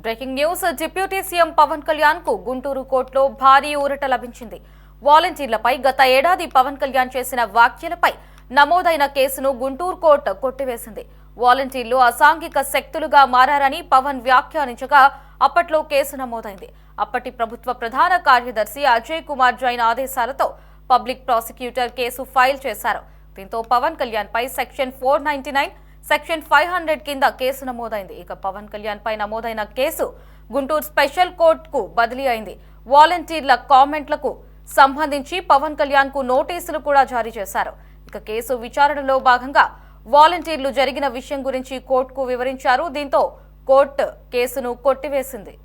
Breaking news. Deputy CM Pawan Kalyan కు గుంటూరు కోర్టులో భారీ ఊరట లభించింది. వాలంటీర్లపై గత ఏడాది పవన్ కళ్యాణ్ చేసిన వ్యాఖ్యలపై నమోదైన కేసును గుంటూరు కోర్టు కొట్టివేసింది. వాలంటీర్లు అసాంఘిక శక్తులుగా మారారని పవన్ వ్యాఖ్యానించగా అప్పట్లో కేసు నమోదైంది. అప్పటి ప్రభుత్వ ప్రధాన కార్యదర్శి అజయ్ కుమార్ జైన్ ఆదేశాలతో పబ్లిక్ ప్రాసిక్యూటర్ కేసు ఫైల్ చేశారు. దీంతో పవన్ కళ్యాణ్ పై సెక్షన్ 499, సెక్షన్ 500 కింద కేసు నమోదైంది. ఇక పవన్ కళ్యాణ్ పై నమోదైన కేసు గుంటూరు స్పెషల్ కోర్టుకు బదిలీ అయింది. వాలంటీర్ల కామెంట్లకు సంబంధించి పవన్ కళ్యాణ్ కు నోటీసులు కూడా జారీ చేశారు. ఇక కేసు విచారణలో భాగంగా వాలంటీర్లు జరిగిన విషయం గురించి కోర్టుకు వివరించారు. దీంతో కోర్టు కేసును కొట్టివేసింది.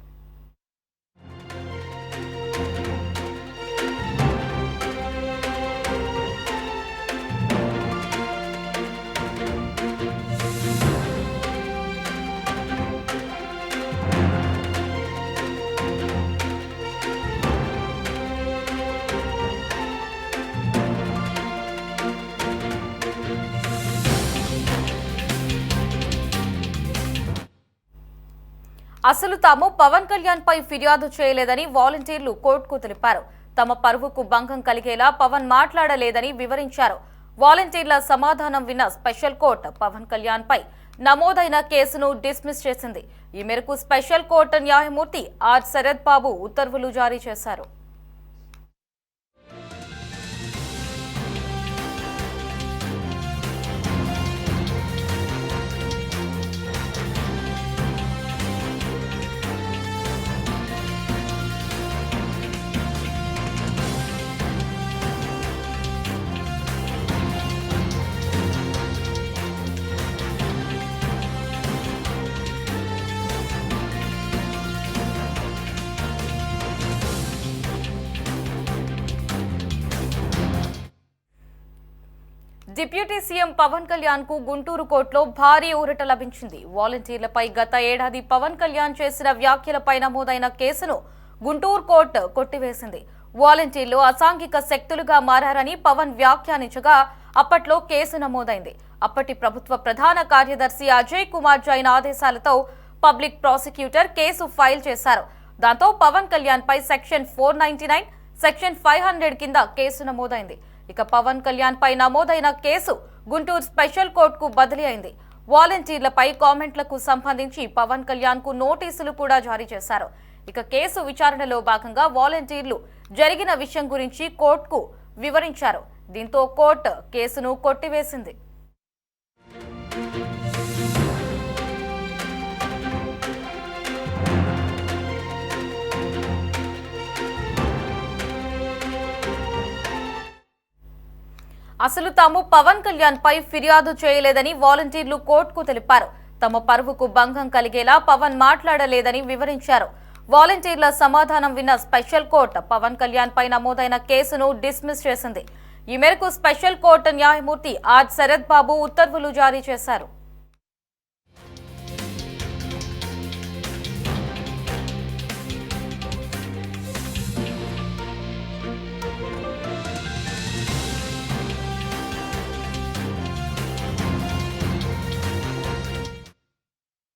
అసలు తాము పవన్ కళ్యాణ్ పై ఫిర్యాదు చేయలేదని వాలంటీర్లు కోర్టుకు తెలిపారు. తమ పరువుకు భంగం కలిగేలా పవన్ మాట్లాడలేదని వివరించారు. వాలంటీర్ల సమాధానం విన్న స్పెషల్ కోర్టు పవన్ కళ్యాణ్ పై నమోదైన కేసును డిస్మిస్ చేసింది. ఈ మేరకు స్పెషల్ కోర్టు న్యాయమూర్తి ఆర్ శరత్ బాబు ఉత్తర్వులు జారీ చేశారు. డిప్యూటీ సీఎం పవన్ కళ్యాణ్ కు గుంటూరు కోర్టులో భారీ ఊరట లభించింది. వాలంటీర్లపై గత ఏడాది పవన్ కళ్యాణ్ చేసిన వ్యాఖ్యలపై నమోదైన కేసును గుంటూరు కోర్టు కొట్టివేసింది. వాలంటీర్లు అసాంఘిక శక్తులుగా మారారని పవన్ వ్యాఖ్యానించగా అప్పట్లో కేసు నమోదైంది. అప్పటి ప్రభుత్వ ప్రధాన కార్యదర్శి అజయ్ కుమార్ జైన్ ఆదేశాలతో పబ్లిక్ ప్రాసిక్యూటర్ కేసు ఫైల్ చేశారు. దాంతో పవన్ కళ్యాణ్ పై సెక్షన్ 499, సెక్షన్ 500 కింద కేసు నమోదైంది. ఇక పవన్ కళ్యాణ్ పై నమోదైన కేసు గుంటూరు స్పెషల్ కోర్టుకు బదిలీ అయింది. వాలంటీర్లపై కామెంట్లకు సంబంధించి పవన్ కళ్యాణ్ కు నోటీసులు కూడా జారీ చేశారు. ఇక కేసు విచారణలో భాగంగా వాలంటీర్లు జరిగిన విషయం గురించి కోర్టుకు వివరించారు. దీంతో కోర్టు కేసును కొట్టివేసింది. అసలు తాము పవన్ కళ్యాణ్ పై ఫిర్యాదు చేయలేదని వాలంటీర్లు కోర్టుకు తెలిపారు. తమ పరువుకు భంగం కలిగేలా పవన్ మాట్లాడలేదని వివరించారు. వాలంటీర్ల సమాధానం విన్న స్పెషల్ కోర్టు పవన్ కళ్యాణ్ పై నమోదైన కేసును డిస్మిస్ చేసింది. ఈ మేరకు స్పెషల్ కోర్టు న్యాయమూర్తి ఆర్ శరత్ బాబు ఉత్తర్వులు జారీ చేశారు.